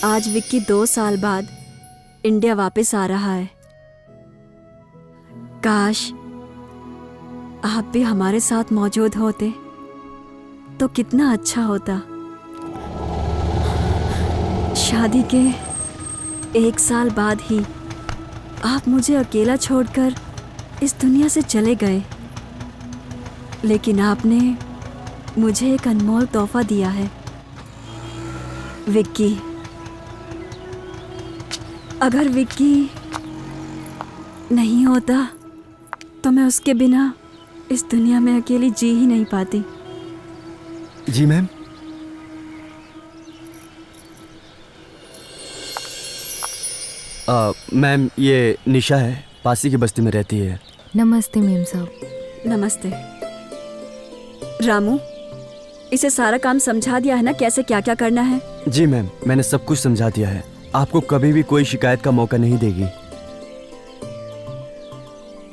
आज विक्की 2 साल बाद इंडिया वापस आ रहा है। काश आप भी हमारे साथ मौजूद होते तो कितना अच्छा होता। शादी के 1 साल बाद ही आप मुझे अकेला छोड़कर इस दुनिया से चले गए, लेकिन आपने मुझे एक अनमोल तोहफा दिया है, विक्की। अगर विक्की नहीं होता तो मैं उसके बिना इस दुनिया में अकेली जी ही नहीं पाती। जी मैम। मैम ये निशा है, पासी की बस्ती में रहती है। नमस्ते मेम साहब। नमस्ते। रामू, इसे सारा काम समझा दिया है ना, कैसे क्या क्या करना है? जी मैम, मैंने सब कुछ समझा दिया है। आपको कभी भी कोई शिकायत का मौका नहीं देगी।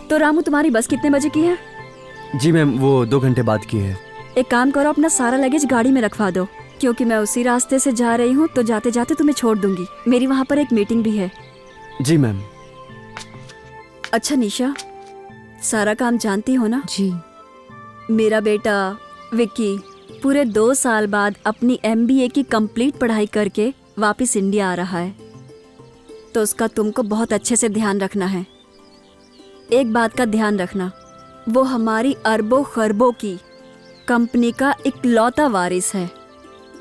तो रामू, तुम्हारी बस कितने बजे की है? जी मैम, वो 2 घंटे बाद की है। एक काम करो, अपना सारा लगेज गाड़ी में रखवा दो, क्योंकि मैं उसी रास्ते से जा रही हूँ, तो जाते जाते तुम्हें छोड़ दूंगी। मेरी वहाँ पर एक मीटिंग भी है। जी मैम। अच्छा निशा, सारा काम जानती हो ना? जी। मेरा बेटा विक्की पूरे 2 साल बाद अपनी MBA की कंप्लीट पढ़ाई करके वापस इंडिया आ रहा है, तो उसका तुमको बहुत अच्छे से ध्यान रखना है। एक बात का ध्यान रखना, वो हमारी अरबों खरबों की कंपनी का इकलौता वारिस है,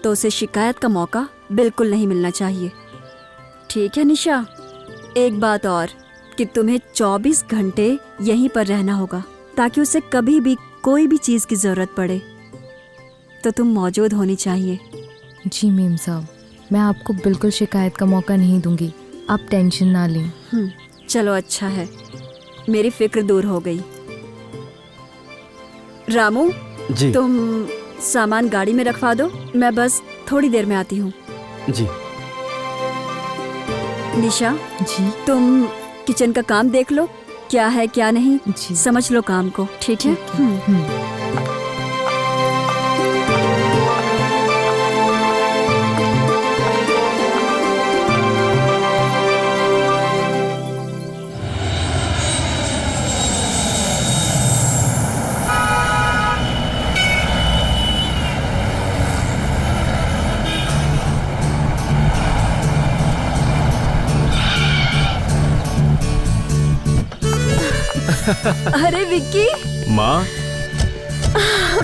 तो उसे शिकायत का मौका बिल्कुल नहीं मिलना चाहिए। ठीक है निशा? एक बात और, कि तुम्हें 24 घंटे यहीं पर रहना होगा, ताकि उसे कभी भी कोई भी चीज़ की ज़रूरत पड़े तो तुम मौजूद होनी चाहिए। जी मेम साहब, मैं आपको बिल्कुल शिकायत का मौका नहीं दूंगी, आप टेंशन ना लें। चलो अच्छा है, मेरी फिक्र दूर हो गई। रामू जी। तुम सामान गाड़ी में रखवा दो, मैं बस थोड़ी देर में आती हूँ। जी। निशा जी। तुम किचन का काम देख लो, क्या है क्या नहीं, जी। समझ लो काम को। ठीक है? अरे विक्की, माँ।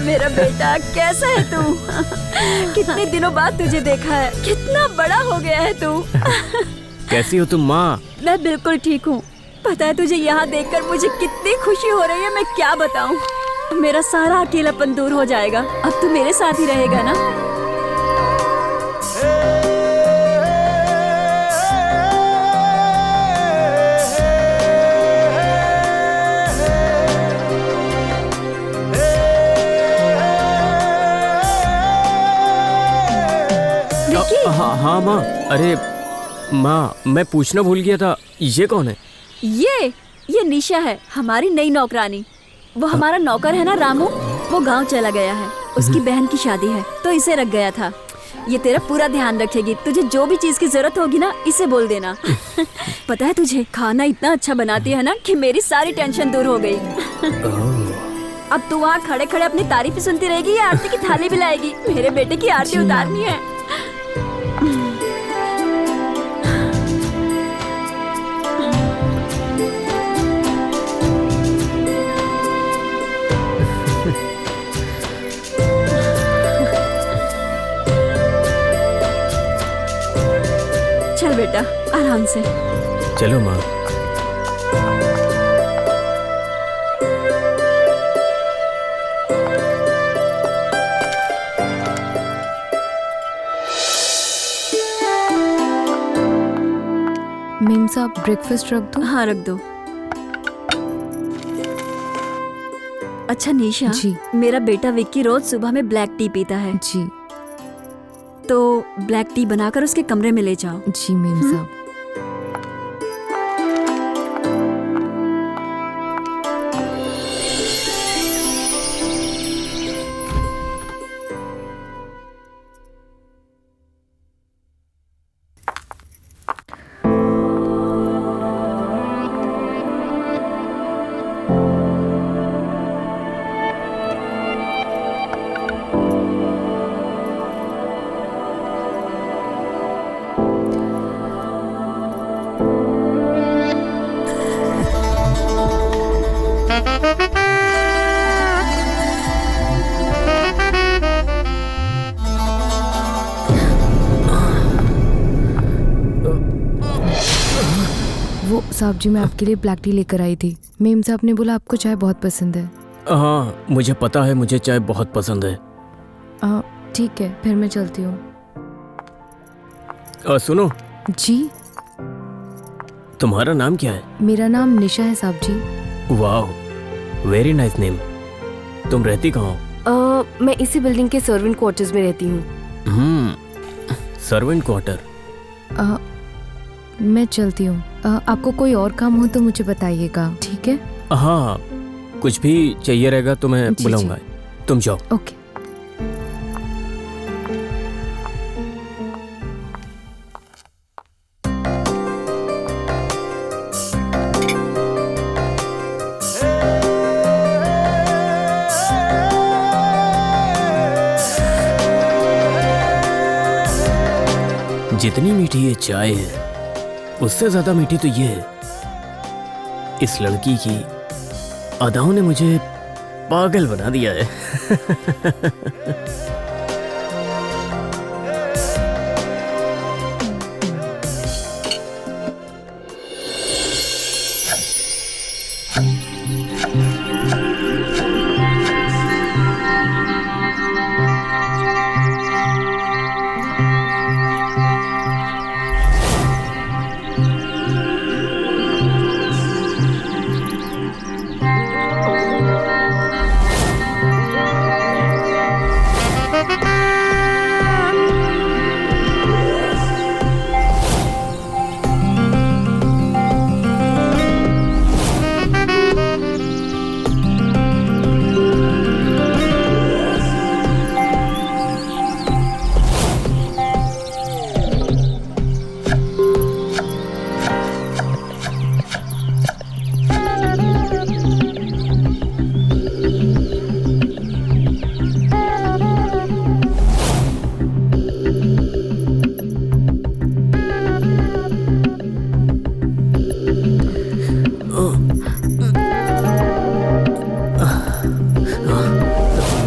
मेरा बेटा, कैसा है तू? कितने दिनों बाद तुझे देखा है, कितना बड़ा हो गया है तू। कैसी हो तुम माँ? मैं बिल्कुल ठीक हूँ। पता है तुझे यहाँ देखकर मुझे कितनी खुशी हो रही है, मैं क्या बताऊँ। मेरा सारा अकेलापन दूर हो जाएगा, अब तू मेरे साथ ही रहेगा ना? हाँ माँ। अरे माँ, मैं पूछना भूल गया था, ये कौन है? ये निशा है, हमारी नई नौकरानी। वो हमारा नौकर है ना रामू, वो गांव चला गया है, उसकी बहन की शादी है, तो इसे रख गया था। ये तेरा पूरा ध्यान रखेगी, तुझे जो भी चीज की जरूरत होगी ना, इसे बोल देना। पता है तुझे, खाना इतना अच्छा बनाती है ना कि मेरी सारी टेंशन दूर हो गई। अब तू वहाँ खड़े खड़े अपनी तारीफ सुनती रहेगी या आरती की थाली भी लाएगी? मेरे बेटे की आरती उतारनी है। चल बेटा, आराम से। चलो माँ। मेम साहब, ब्रेकफास्ट रख दो? हाँ रख दो। अच्छा निशा जी। मेरा बेटा विक्की रोज सुबह में ब्लैक टी पीता है, जी। तो ब्लैक टी बनाकर उसके कमरे में ले जाओ। जी मेम साहब। साहब जी, मैं आपके लिए ब्लैक टी लेकर आई थी। मेम साहब ने बोला आपको चाय बहुत पसंद है। हाँ मुझे पता है, मुझे चाय बहुत पसंद है। ठीक है, फिर मैं चलती हूँ। सुनो, जी? तुम्हारा नाम क्या है? मेरा नाम निशा है साहब जी। वाह, वेरी नाइस नेम। तुम रहती कहाँ हो? मैं इसी बिल्डिंग के सर्वेंट क्वार्टर्स में रहती हूँ। Servant quarter. मैं चलती हूँ। आपको कोई और काम हो तो मुझे बताइएगा, ठीक है? हाँ, कुछ भी चाहिए रहेगा तो मैं जी, बुलाऊंगा। तुम जाओ। ओके। जितनी मीठी ये चाय है उससे ज्यादा मीठी तो ये है। इस लड़की की अदाओं ने मुझे पागल बना दिया है।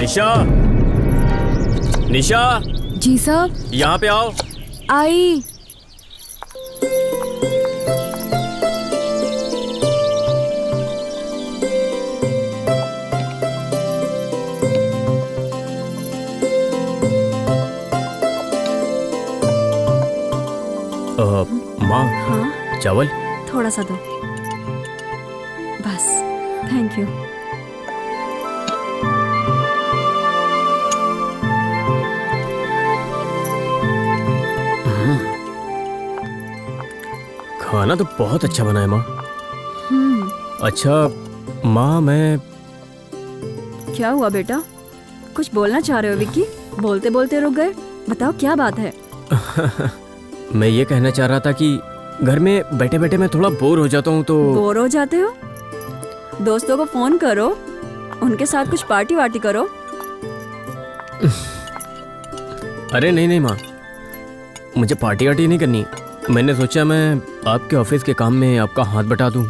निशा, निशा, जी साहब। यहाँ पे आओ। आई। माँ, हाँ, चावल। थोड़ा सा दो बस। Thank you. खाना तो बहुत अच्छा बना है माँ। हम्म। अच्छा माँ, मैं क्या हुआ बेटा? कुछ बोलना चाह रहे हो विक्की? बोलते बोलते रुक गए। बताओ क्या बात है? मैं ये कहना चाह रहा था कि घर में बैठे बैठे मैं थोड़ा बोर हो जाता हूँ तो। बोर हो जाते हो? दोस्तों को फोन करो, उनके साथ कुछ पार्टी वार्टी करो। अरे नहीं नहीं माँ, मुझे पार्टी वार्टी नहीं करनी। मैंने सोचा मैं आपके ऑफिस के काम में आपका हाथ बटा दूं,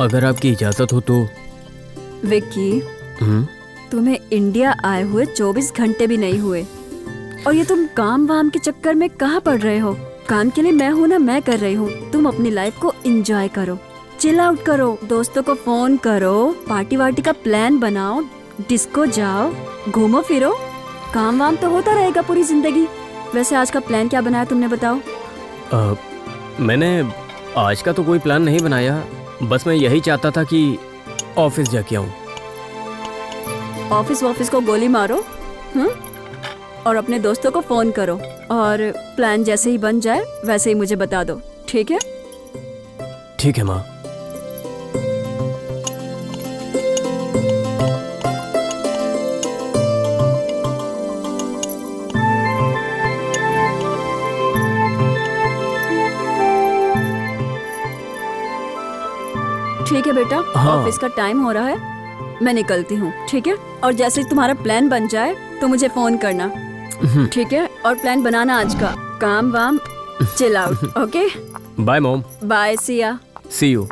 अगर आपकी इजाजत हो तो। विक्की, तुम्हें इंडिया आए हुए 24 घंटे भी नहीं हुए और ये तुम काम वाम के चक्कर में कहाँ पड़ रहे हो? काम के लिए मैं हूँ ना, मैं कर रही हूँ। तुम अपनी लाइफ को एंजॉय करो, चिल आउट करो, दोस्तों को फोन करो, पार्टी वार्टी का प्लान बनाओ, डिस्को जाओ, घूमो फिरो। काम वाम तो होता रहेगा पूरी जिंदगी। वैसे आज का प्लान क्या बनाया तुमने, बताओ? मैंने आज का तो कोई प्लान नहीं बनाया, बस मैं यही चाहता था कि ऑफिस जाके आऊँ। ऑफिस को गोली मारो, और अपने दोस्तों को फोन करो, और प्लान जैसे ही बन जाए वैसे ही मुझे बता दो, ठीक है? ठीक है माँ। ठीक है बेटा, हाँ। ऑफिस का टाइम हो रहा है, मैं निकलती हूँ, ठीक है? और जैसे ही तुम्हारा प्लान बन जाए तो मुझे फोन करना, ठीक है? और प्लान बनाना आज का, काम वाम chill out, okay? Bye mom. Bye, Siya. See you.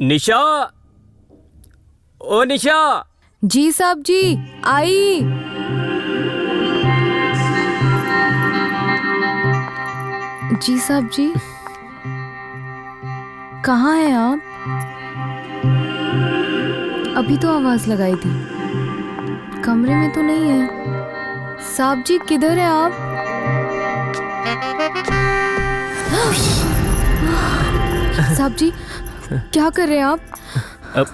Nisha, ओ निशा। जी साहब जी, आई। जी साहब जी, कहाँ हैं आप? अभी तो आवाज लगाई थी, कमरे में तो नहीं है। साहब जी किधर है आप? साहब जी क्या कर रहे हैं आप? अब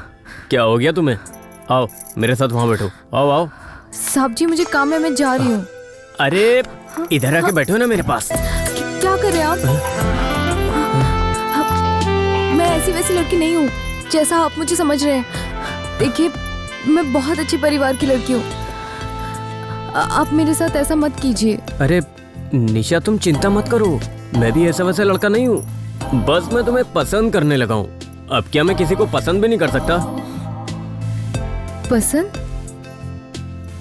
क्या हो गया तुम्हें? आओ मेरे साथ वहां बैठो। आओ आओ। साहब जी मुझे काम है, मैं जा रही हूँ। अरे इधर आके बैठो ना मेरे पास। क्या कर रहे हैं आप? मैं ऐसी वैसी लड़की नहीं हूँ जैसा आप मुझे समझ रहे हैं। देखिए मैं बहुत अच्छे परिवार की लड़की हूँ, आप मेरे साथ ऐसा मत कीजिए। अरे निशा तुम चिंता मत करो, मैं भी ऐसा वैसा लड़का नहीं हूँ। बस मैं तुम्हें पसंद करने लगा हूँ। अब क्या मैं किसी को पसंद भी नहीं कर सकता? पसंद?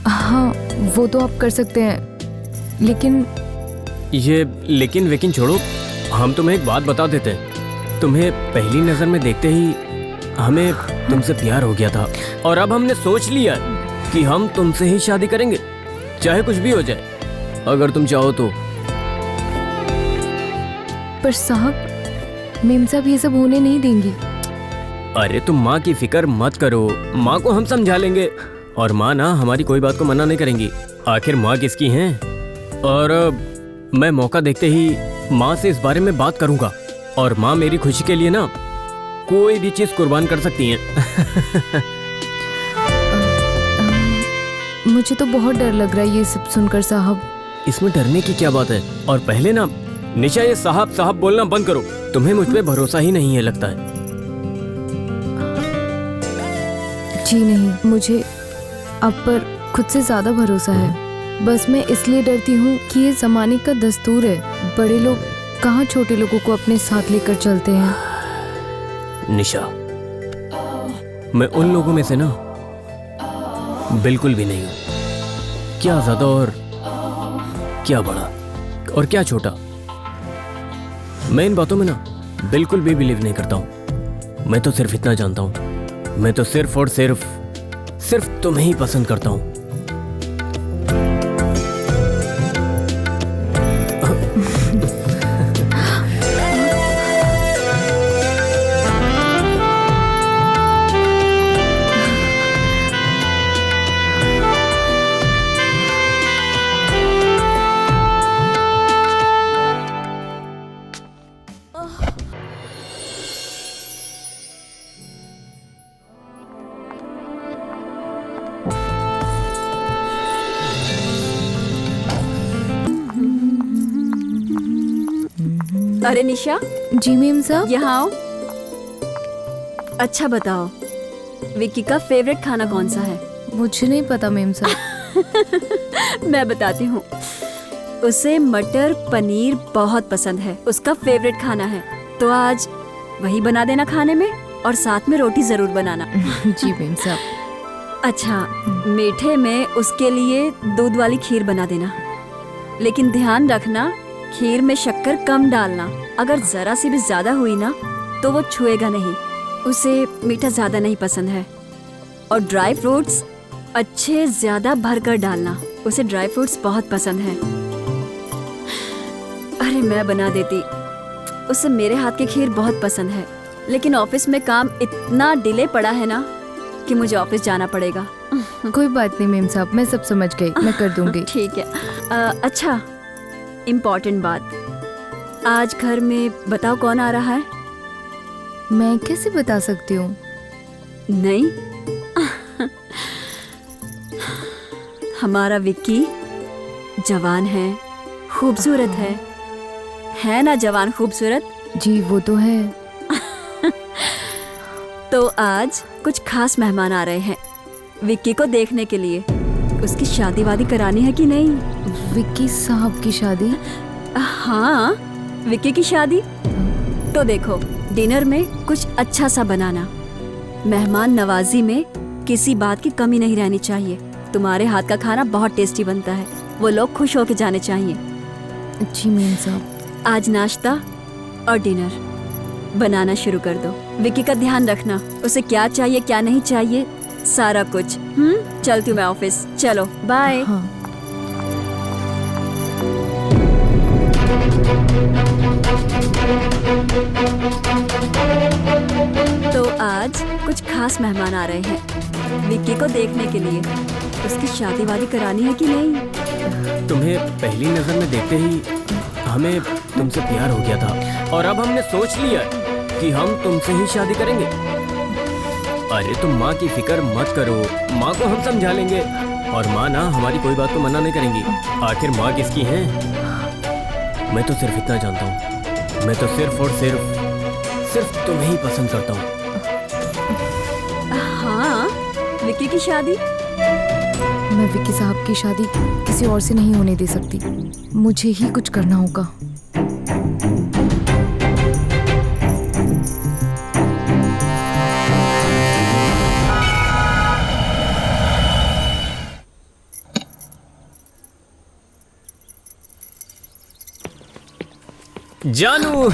हाँ वो तो आप कर सकते हैं, लेकिन ये लेकिन वेकिन छोड़ो, हम तुम्हें एक बात बता देते हैं। तुम्हें पहली नजर में देखते ही हमें तुमसे प्यार हो गया था, और अब हमने सोच लिया कि हम तुमसे ही शादी करेंगे, चाहे कुछ भी हो जाए, अगर तुम चाहो तो। पर साहब मेम साहब ये सब होने नहीं देंगी। अरे तुम माँ की फिक्र मत करो, माँ को हम समझा लेंगे, और माँ ना हमारी कोई बात को मना नहीं करेंगी। आखिर माँ किसकी हैं? और मैं मौका देखते ही माँ से इस बारे में बात करूंगा, और माँ मेरी खुशी के लिए ना कोई भी चीज कुर्बान कर सकती हैं। मुझे तो बहुत डर लग रहा है ये सब सुनकर साहब। इसमें डरने की क्या बात है? और पहले ना निशा ये साहब साहब बोलना बंद करो, तुम्हें मुझ पे भरोसा ही नहीं है लगता है। जी नहीं, मुझे आप पर खुद से ज्यादा भरोसा है। बस मैं इसलिए डरती हूँ कि ये जमाने का दस्तूर है, बड़े लोग कहाँ छोटे लोगों को अपने साथ लेकर चलते हैं। निशा मैं उन लोगों में से ना बिल्कुल भी नहीं हूँ। क्या ज्यादा और क्या बड़ा और क्या छोटा, मैं इन बातों में ना बिल्कुल भी बिलीव नहीं करता हूँ। मैं तो सिर्फ इतना जानता हूँ, मैं तो सिर्फ और सिर्फ तुम्हें ही पसंद करता हूँ। अरे निशा, जी मेम साहब। यहाँ आओ। अच्छा बताओ, विक्की का फेवरेट खाना कौन सा है? मुझे नहीं पता मेम साहब। मैं बताती हूँ। उसे मटर पनीर बहुत पसंद है, उसका फेवरेट खाना है। तो आज वही बना देना खाने में, और साथ में रोटी जरूर बनाना। जी मेम साहब। अच्छा, मीठे में उसके लिए दूध वाली खीर बना देना, लेकिन ध्यान रखना खीर में शक्कर कम डालना। अगर जरा सी भी ज्यादा हुई ना तो वो छुएगा नहीं, उसे मीठा ज्यादा नहीं पसंद है। और ड्राई फ्रूट्स अच्छे ज्यादा भरकर डालना, उसे ड्राई फ्रूट्स बहुत पसंद है। अरे मैं बना देती, उसे मेरे हाथ की खीर बहुत पसंद है, लेकिन ऑफिस में काम इतना डिले पड़ा है ना कि मुझे ऑफिस जाना पड़ेगा। कोई बात नहीं मेम साहब, मैं सब समझ गई, मैं कर दूंगी। ठीक है। अच्छा, इम्पोर्टेंट बात, आज घर में बताओ कौन आ रहा है? मैं कैसे बता सकती हूँ? नहीं, हमारा विक्की जवान है, खूबसूरत है ना? जवान खूबसूरत। जी वो तो है। तो आज कुछ खास मेहमान आ रहे हैं विक्की को देखने के लिए। उसकी शादी वादी करानी है कि नहीं? विक्की साहब की शादी? हाँ, विक्की की शादी। तो देखो, डिनर में कुछ अच्छा सा बनाना, मेहमान नवाजी में किसी बात की कमी नहीं रहनी चाहिए। तुम्हारे हाथ का खाना बहुत टेस्टी बनता है, वो लोग खुश होके जाने चाहिए। जी मेम साहब। आज नाश्ता और डिनर बनाना शुरू कर दो। विक्की का ध्यान रखना, उसे क्या चाहिए क्या नहीं चाहिए सारा कुछ। चलती हूँ मैं ऑफिस, चलो बाय। हाँ। तो आज कुछ खास मेहमान आ रहे हैं विक्की को देखने के लिए। उसकी शादी वादी करानी है कि नहीं? तुम्हें पहली नजर में देखते ही हमें तुमसे प्यार हो गया था और अब हमने सोच लिया कि हम तुमसे ही शादी करेंगे। अरे तुम माँ की फिक्र मत करो, माँ को हम समझा लेंगे और माँ ना हमारी कोई बात को मना नहीं करेंगी। आखिर माँ किसकी है? मैं तो सिर्फ इतना जानता हूँ, मैं तो सिर्फ और सिर्फ तुम्हें ही पसंद करता हूँ। हाँ, विक्की की शादी? मैं विक्की साहब की शादी किसी और से नहीं होने दे सकती। मुझे ही कुछ करना होगा। जानू।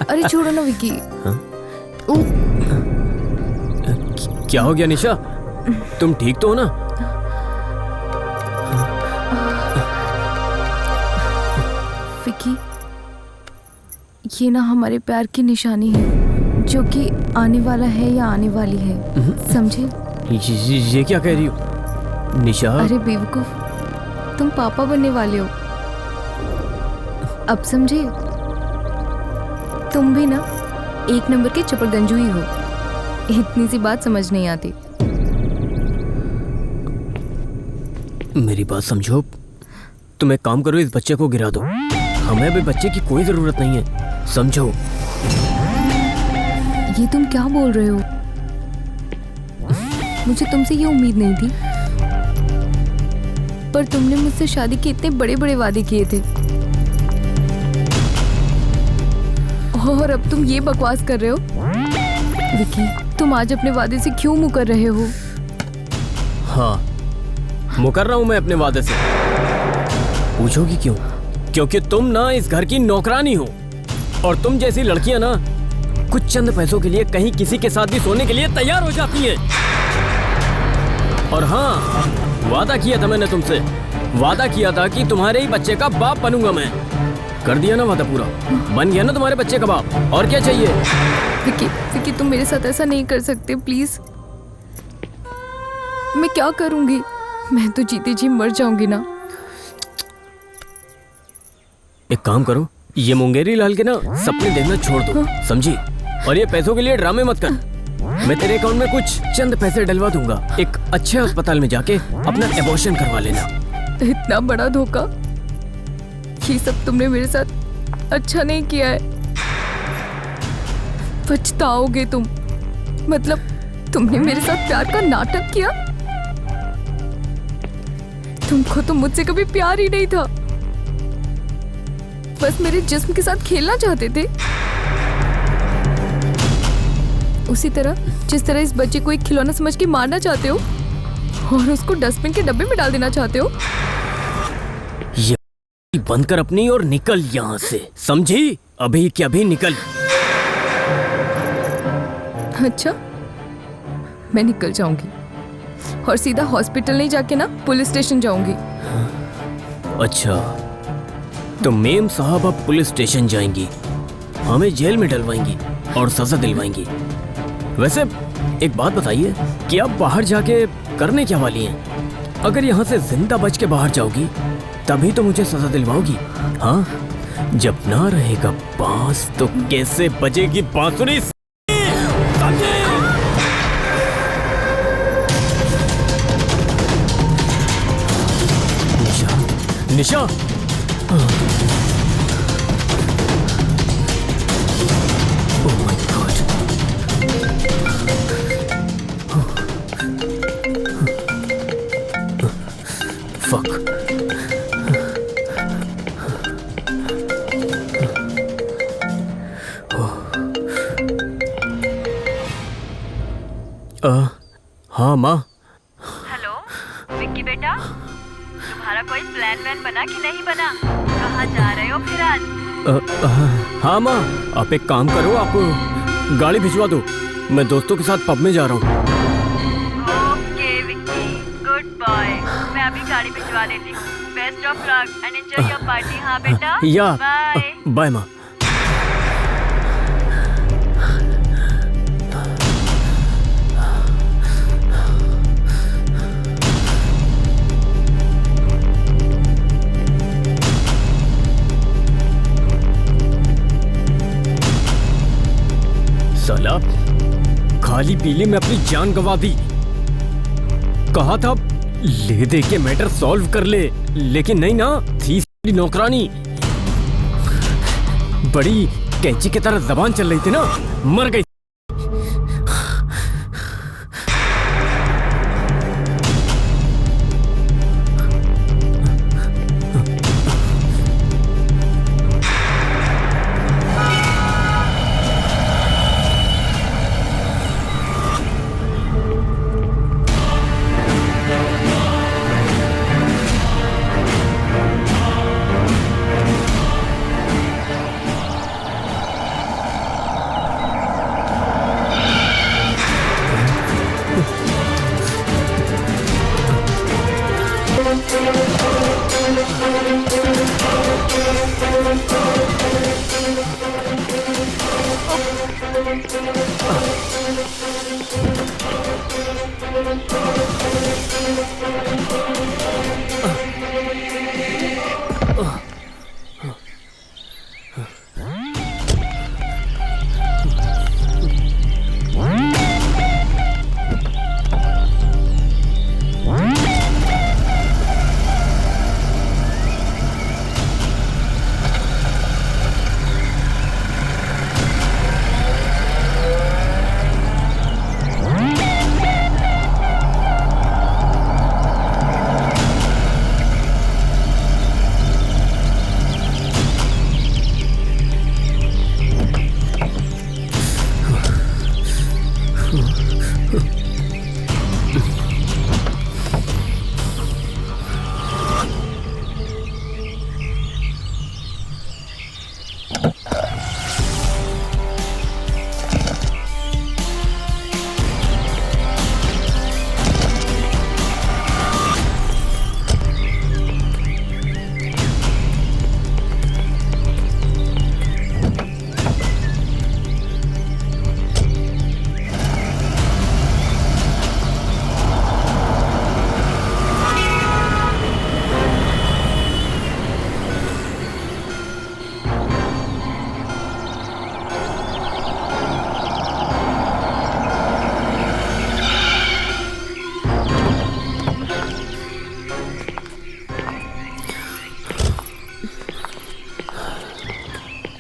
अरे छोड़ो ना विक्की। क्या हो गया निशा? तुम ठीक तो हो ना? विक्की, ये ना हमारे प्यार की निशानी है, जो कि आने वाला है या आने वाली है, समझे? ये क्या कह रही हो निशा? अरे बेवकूफ, तुम पापा बनने वाले हो, अब समझे? तुम भी ना एक नंबर के चपड़गंजू ही हो, इतनी सी बात समझ नहीं आती। मेरी बात समझो, तुम एक काम करो, इस बच्चे को गिरा दो। हमें अभी बच्चे की कोई जरूरत नहीं है, समझो? ये तुम क्या बोल रहे हो? मुझे तुमसे ये उम्मीद नहीं थी, पर तुमने मुझसे शादी के इतने बड़े बड़े वादे किए थे और अब तुम ये बकवास कर रहे हो। विक्की, तुम आज अपने वादे से क्यों मुकर रहे हो? हाँ, मुकर रहा हूं मैं अपने वादे से। पूछोगी क्यों? क्योंकि तुम ना इस घर की नौकरानी हो और तुम जैसी लड़कियां ना कुछ चंद पैसों के लिए कहीं किसी के साथ भी सोने के लिए तैयार हो जाती हैं। और हाँ, वादा किया था मैंने तुमसे, वादा किया था कि तुम्हारे ही बच्चे का बाप बनूंगा मैं। कर दिया ना वादा पूरा, बन गया ना तुम्हारे बच्चे का बाप। और क्या चाहिए? विक्की, विक्की, तुम मेरे साथ ऐसा नहीं कर सकते, प्लीज। मैं क्या करूंगी? मैं तो जीते जी मर जाऊंगी ना। एक काम करो, ये मुंगेरी लाल के ना सपने देखना छोड़ दो, समझी? और ये पैसों के लिए ड्रामे मत कर। मैं तेरे अकाउंट में कुछ चंद पैसे डलवा दूंगा, एक अच्छे अस्पताल में जाके अपना एबॉर्शन करवा लेना। इतना बड़ा धोखा, ये सब तुमने मेरे साथ अच्छा नहीं किया है। पछताओगे तुम। मतलब तुमने मेरे साथ प्यार का नाटक किया। तुमको तो मुझसे कभी प्यार ही नहीं था, बस मेरे जिस्म के साथ खेलना चाहते थे। उसी तरह जिस तरह इस बच्चे को एक खिलौना समझ के मारना चाहते हो और उसको डस्टबिन के डब्बे में डाल देना चाहते हो। ये बंद कर अपनी और निकल यहाँ से, समझी? अभी के अभी निकल। अच्छा, मैं निकल जाऊंगी और सीधा हॉस्पिटल नहीं जाके ना पुलिस स्टेशन जाऊंगी। अच्छा, तो मेम साहब अब पुलिस स्टेशन जाएंगी, हमें जेल में डलवाएंगी और सजा दिलवाएंगी। वैसे एक बात बताइए कि आप बाहर जाके करने क्या वाली हैं? अगर यहाँ से जिंदा बच के बाहर जाओगी तभी तो मुझे सजा दिलवाओगी। हाँ, जब ना रहेगा बांस तो कैसे बजेगी बांसुरी? निशा, निशा, oh my God. Fuck. हाँ माँ। हेलो विक्की बेटा, तुम्हारा कोई प्लान वैन बना कि नहीं बना? कहाँ जा रहे हो फिर आज? हाँ माँ, आप एक काम करो, आप गाड़ी भिजवा दो, मैं दोस्तों के साथ पब में जा रहा हूँ। Okay Vicky, good boy. मैं अभी गाड़ी भिजवा देती हूँ। Best of luck and enjoy your party. हाँ बेटा, या बाय। बाय माँ। साला खाली पीली में अपनी जान गंवा दी। कहा था ले दे के मैटर सॉल्व कर ले, लेकिन नहीं ना, थी नौकरानी। बड़ी कैंची की तरह जबान चल रही थी ना, मर गई।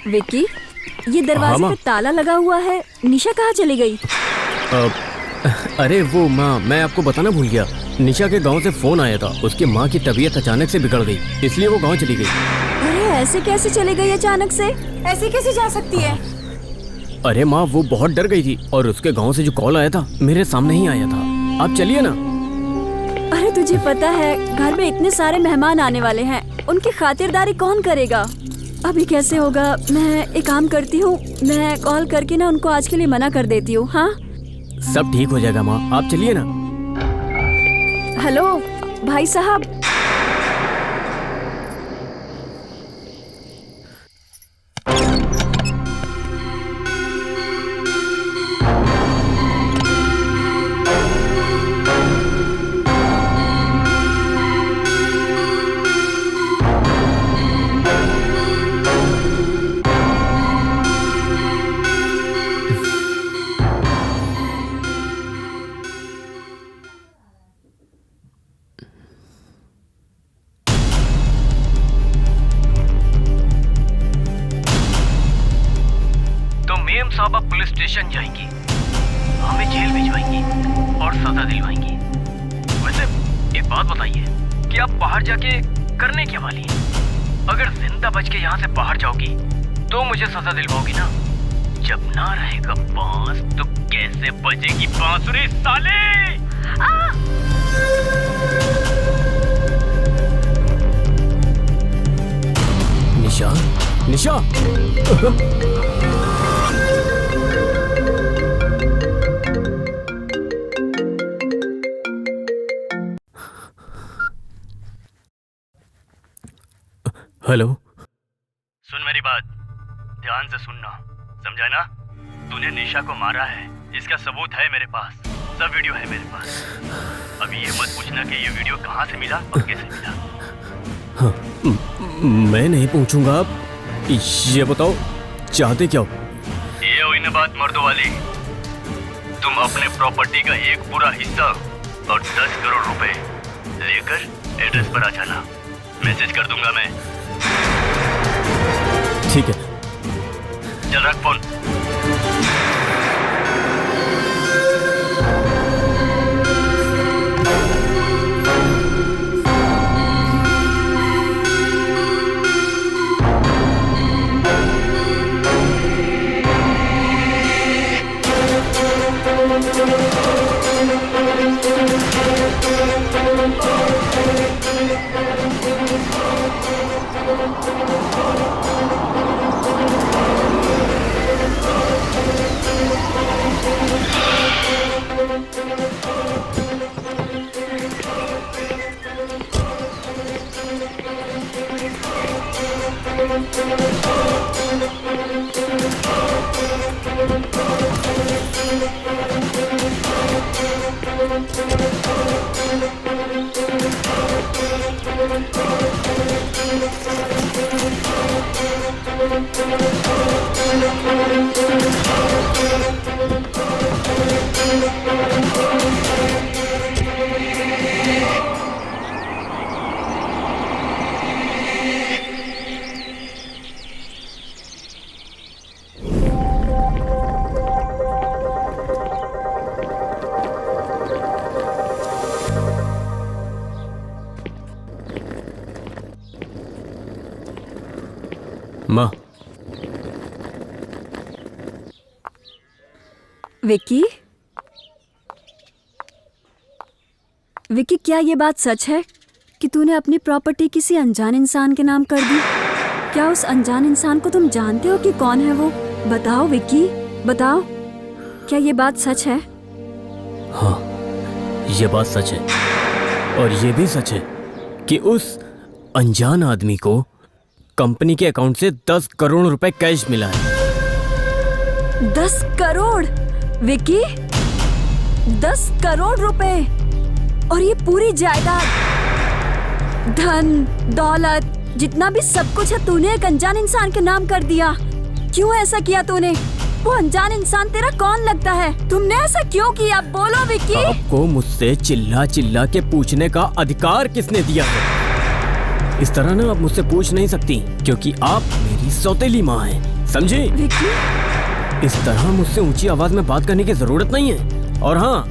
विक्की, ये दरवाजे पे ताला लगा हुआ है, निशा कहाँ चली गई? अरे वो माँ, मैं आपको बताना भूल गया, निशा के गांव से फोन आया था, उसकी माँ की तबीयत अचानक से बिगड़ गई, इसलिए वो गांव चली गई। अरे ऐसे कैसे चली गई अचानक से? ऐसे कैसे जा सकती है? अरे माँ, वो बहुत डर गई थी और उसके गांव से जो कॉल आया था मेरे सामने ही आया था। आप चलिए ना। अरे तुझे पता है घर में इतने सारे मेहमान आने वाले हैं, उनकी खातिरदारी कौन करेगा? अभी कैसे होगा? मैं एक काम करती हूँ, मैं कॉल करके ना उनको आज के लिए मना कर देती हूँ। हाँ, सब ठीक हो जाएगा माँ, आप चलिए ना। हेलो भाई साहब, साहब आप पुलिस स्टेशन जाएंगी, हमें जेल भिजवाएंगी और सजा दिलवाएंगी। वैसे एक बात बताइए कि आप बाहर जाके करने क्या वाली हैं? अगर जिंदा बच के यहाँ से बाहर जाओगी तो मुझे सजा दिलवाओगी ना? जब ना रहेगा बांस तो कैसे बजेगी बांसुरी साले? निशा, निशा। हेलो। सुन मेरी बात, ध्यान से सुनना, समझा ना? तूने निशा को मारा है, इसका सबूत है मेरे पास, सब वीडियो है मेरे पास। अभी ये मत पूछना कि ये वीडियो कहाँ से मिला और कैसे मिला। हाँ, मैं नहीं पूछूंगा। आप ये बताओ चाहते क्या हो? ये हुई ना बात मर्दों वाली। तुम अपने प्रॉपर्टी का एक पूरा हिस्सा और 10 करोड़ रुपए लेकर एड्रेस पर आ जाना, मैसेज कर दूंगा मैं। ठीक है। चल रख फोन। माँ। विक्की, विक्की, क्या ये बात सच है कि तूने अपनी प्रॉपर्टी किसी अनजान इंसान के नाम कर दी? क्या उस अनजान इंसान को तुम जानते हो कि कौन है वो? बताओ विक्की, बताओ, क्या ये बात सच है? हाँ, ये बात सच है। और ये भी सच है कि उस अनजान आदमी को कंपनी के अकाउंट से 10 करोड़ रुपए कैश मिला है। 10 करोड़? विक्की, 10 करोड़ रुपए? और ये पूरी जायदाद, धन दौलत, जितना भी सब कुछ है, तूने एक अनजान इंसान के नाम कर दिया। क्यों ऐसा किया तूने? वो अनजान इंसान तेरा कौन लगता है? तुमने ऐसा क्यों किया? बोलो विक्की। आपको मुझसे चिल्ला चिल्ला के पूछने का अधिकार किसने दिया है? इस तरह ना आप मुझसे पूछ नहीं सकती, क्योंकि आप मेरी सौतेली माँ हैं, समझी? विक्की, इस तरह मुझसे ऊंची आवाज में बात करने की जरूरत नहीं है। और हाँ,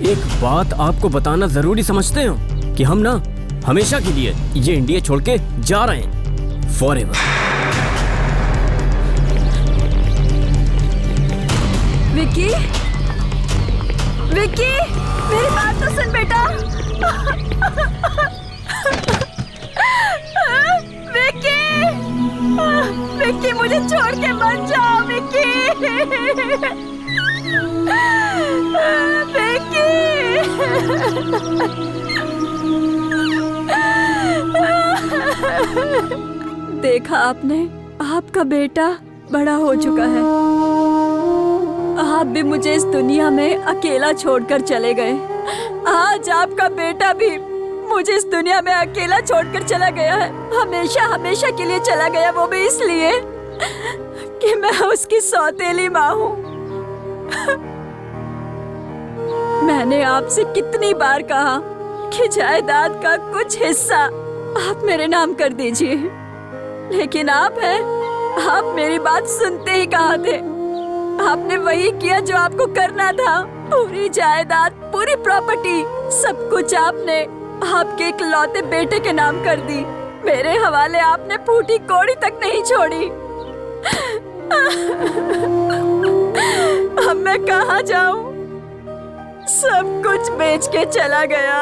एक बात आपको बताना जरूरी समझते हो कि हम ना हमेशा के लिए ये इंडिया छोड़ के जा रहे हैं, फॉरएवर। विक्की, विक्की, मेरी बात तो सुन बेटा। विक्की, विक्की, मुझे छोड़ के मत जाओ विक्की। विक्की, देखा आपने, आपका बेटा बड़ा हो चुका है। आप भी मुझे इस दुनिया में अकेला छोड़कर चले गए। आज आपका बेटा भी मुझे इस दुनिया में अकेला छोड़कर चला गया है, हमेशा हमेशा के लिए चला गया। वो भी इसलिए कि मैं उसकी सौतेली माँ हूँ। मैंने आपसे कितनी बार कहा कि जायदाद का कुछ हिस्सा आप मेरे नाम कर दीजिए, लेकिन आप मेरी बात सुनते ही कहाँ थे? आपने वही किया जो आपको करना था। पूरी जायदाद, पूरी प्रॉपर्टी, सब कुछ आपने आपके इकलौते बेटे के नाम कर दी। मेरे हवाले आपने फूटी कौड़ी तक नहीं छोड़ी। अब मैं कहाँ जाऊं? सब कुछ बेच के चला गया।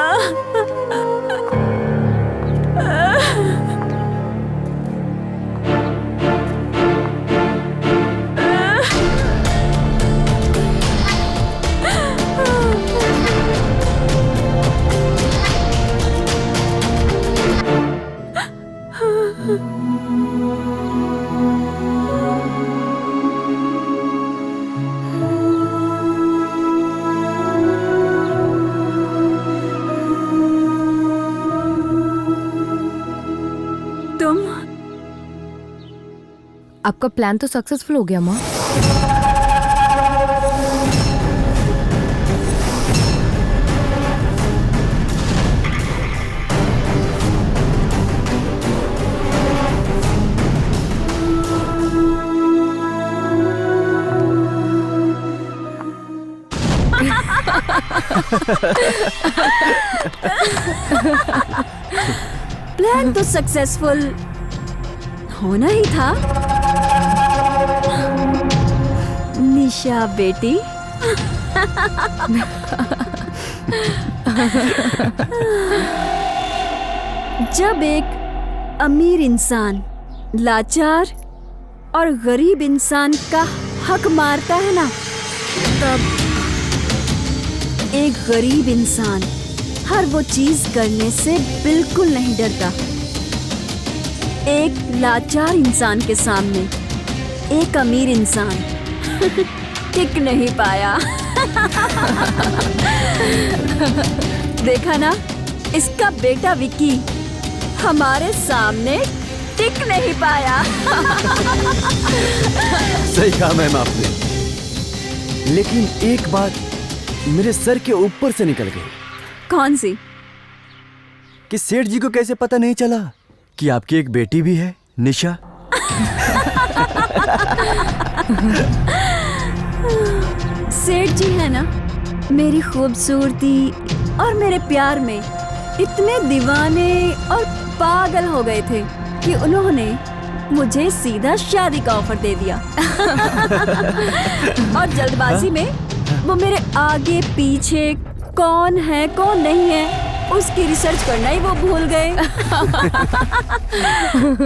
आपका प्लान तो सक्सेसफुल हो गया माँ। प्लान तो सक्सेसफुल होना ही था। निशा बेटी, जब एक अमीर इंसान लाचार और गरीब इंसान का हक मारता है ना, तब एक गरीब इंसान हर वो चीज करने से बिल्कुल नहीं डरता। एक लाचार इंसान के सामने एक अमीर इंसान टिक नहीं पाया। देखा ना, इसका बेटा विक्की हमारे सामने टिक नहीं पाया। सही कहा मैम आपने, लेकिन एक बात मेरे सर के ऊपर से निकल गई। कौन सी? कि सेठ जी को कैसे पता नहीं चला कि आपकी एक बेटी भी है, निशा। सेठ जी है ना, मेरी खूबसूरती और मेरे प्यार में इतने दीवाने और पागल हो गए थे कि उन्होंने मुझे सीधा शादी का ऑफर दे दिया। और जल्दबाजी में वो मेरे आगे पीछे कौन है कौन नहीं है उसकी रिसर्च करना ही वो भूल गए।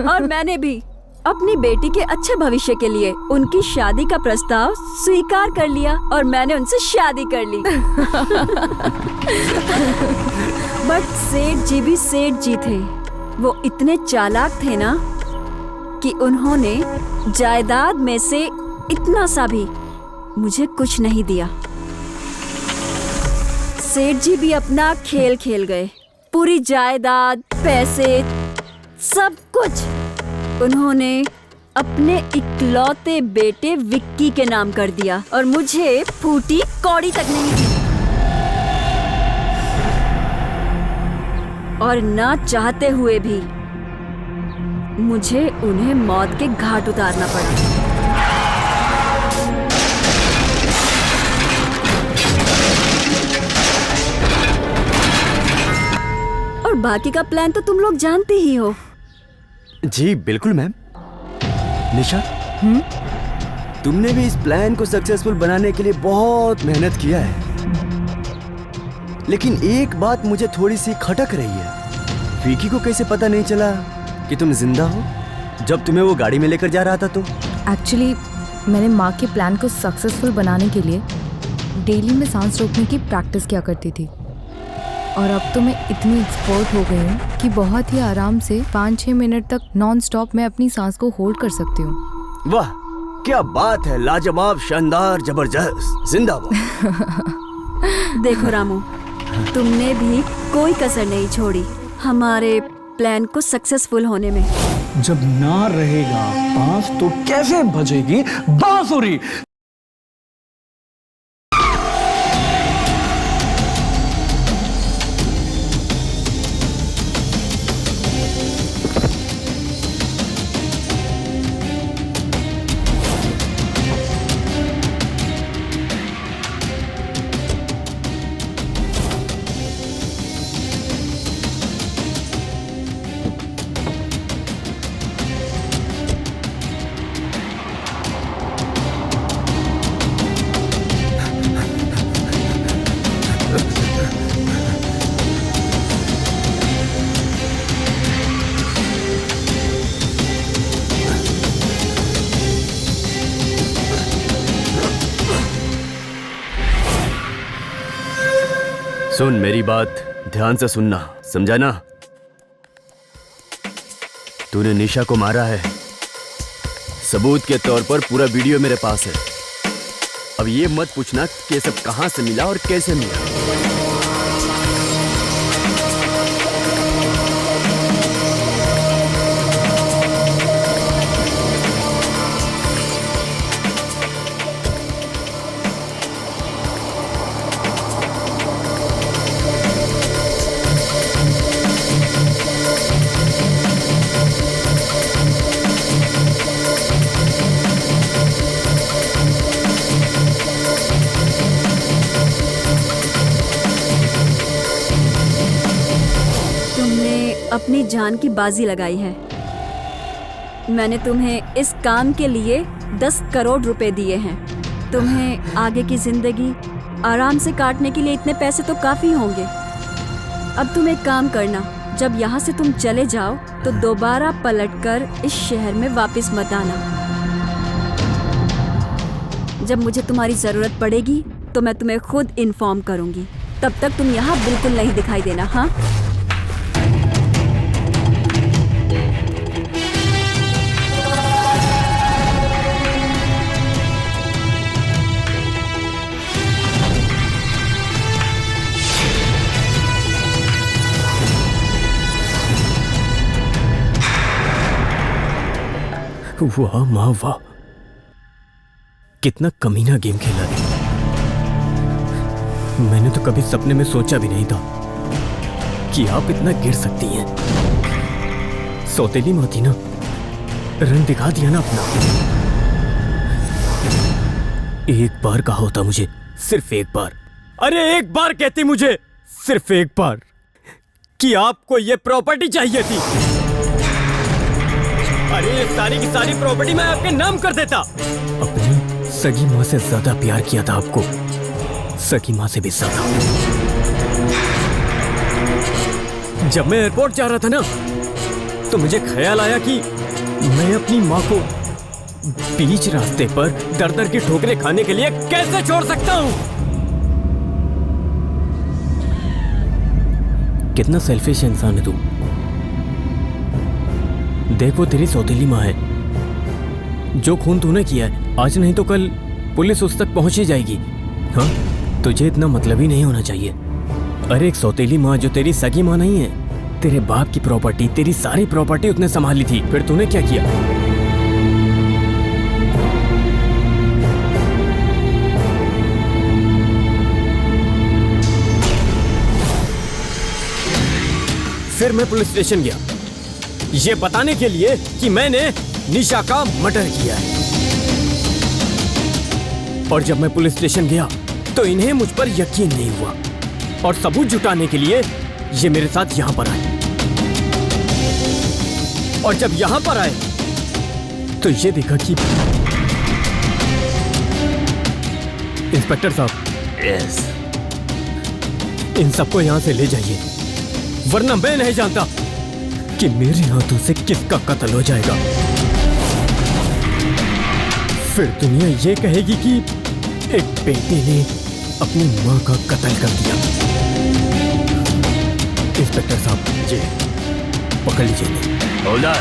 और मैंने भी अपनी बेटी के अच्छे भविष्य के लिए उनकी शादी का प्रस्ताव स्वीकार कर लिया और मैंने उनसे शादी कर ली। बट सेठ जी भी सेठ जी थे। वो इतने चालाक थे ना कि उन्होंने जायदाद में से इतना सा भी मुझे कुछ नहीं दिया। सेठ जी भी अपना खेल खेल गए। पूरी जायदाद, पैसे, सब कुछ उन्होंने अपने इकलौते बेटे विक्की के नाम कर दिया और मुझे फूटी कौड़ी तक नहीं दी। और ना चाहते हुए भी मुझे उन्हें मौत के घाट उतारना पड़ा। और बाकी का प्लान तो तुम लोग जानते ही हो। जी बिल्कुल मैम। निशा, तुमने भी इस प्लान को सक्सेसफुल बनाने के लिए बहुत मेहनत किया है, लेकिन एक बात मुझे थोड़ी सी खटक रही है। विकी को कैसे पता नहीं चला कि तुम जिंदा हो जब तुम्हें वो गाड़ी में लेकर जा रहा था? तो एक्चुअली मैंने माँ के प्लान को सक्सेसफुल बनाने के लिए डेली में सांस रोकने की प्रैक्टिस किया करती थी। और अब तो मैं इतनी एक्सपर्ट हो गई हूँ कि बहुत ही आराम से 5-6 मिनट तक नॉन स्टॉप मैं अपनी सांस को होल्ड कर सकती हूँ। वाह, क्या बात है! लाजवाब, शानदार, जबरदस्त, जिंदाबाद। देखो रामू, तुमने भी कोई कसर नहीं छोड़ी हमारे प्लान को सक्सेसफुल होने में। जब ना रहेगा बांस तो कैसे बजेगी बांसुरी। सुन, मेरी बात ध्यान से सुनना, समझा ना? तूने निशा को मारा है, सबूत के तौर पर पूरा वीडियो मेरे पास है। अब ये मत पूछना कि ये सब कहां से मिला और कैसे मिला। अपनी जान की बाजी लगाई है। मैंने तुम्हें इस काम के लिए 10 करोड़ रुपए दिए हैं। तुम्हें आगे की जिंदगी आराम से काटने के लिए इतने पैसे तो काफी होंगे। अब तुम एक काम करना, जब यहाँ से तुम चले जाओ तो दोबारा पलटकर इस शहर में वापस मत आना। जब मुझे तुम्हारी जरूरत पड़ेगी तो मैं तुम्हें खुद इन्फॉर्म करूंगी। तब तक तुम यहाँ बिल्कुल नहीं दिखाई देना। हाँ, वाह माँ वाह, कितना कमीना गेम खेला है। मैंने तो कभी सपने में सोचा भी नहीं था कि आप इतना गिर सकती हैं। सौतेली माँ थी ना, रंग दिखा दिया ना अपना। एक बार कहा होता मुझे, सिर्फ एक बार, अरे एक बार कहती मुझे, सिर्फ एक बार, कि आपको ये प्रॉपर्टी चाहिए थी। अरे ये सारी की सारी प्रॉपर्टी मैं आपके नाम कर देता। अपनी सगी माँ से ज्यादा प्यार किया था आपको, सगी माँ से भी ज्यादा। जब मैं एयरपोर्ट जा रहा था ना, तो मुझे ख्याल आया कि मैं अपनी माँ को बीच रास्ते पर दर दर की ठोकरें खाने के लिए कैसे छोड़ सकता हूँ। कितना सेल्फिश इंसान है तू। देख, वो तेरी सौतेली माँ है। जो खून तूने किया है, आज नहीं तो कल पुलिस उस तक पहुंच ही जाएगी। हाँ, तुझे इतना मतलब ही नहीं होना चाहिए। अरे एक सौतेली माँ जो तेरी सगी माँ नहीं है, तेरे बाप की प्रॉपर्टी, तेरी सारी प्रॉपर्टी उसने संभाली थी। फिर तूने क्या किया? फिर मैं पुलिस स्टेशन गया, ये बताने के लिए कि मैंने निशा का मर्डर किया है। और जब मैं पुलिस स्टेशन गया तो इन्हें मुझ पर यकीन नहीं हुआ, और सबूत जुटाने के लिए ये मेरे साथ यहां पर आए। और जब यहां पर आए तो ये देखा कि इंस्पेक्टर साहब, यस, इन सबको यहां से ले जाइए, वरना मैं नहीं जानता कि मेरे हाथों से किसका कत्ल हो जाएगा। फिर दुनिया ये कहेगी कि एक बेटे ने अपनी मां का कत्ल कर दिया। इंस्पेक्टर साहब जी, पकड़ लीजिए इन्हें। होल्डर,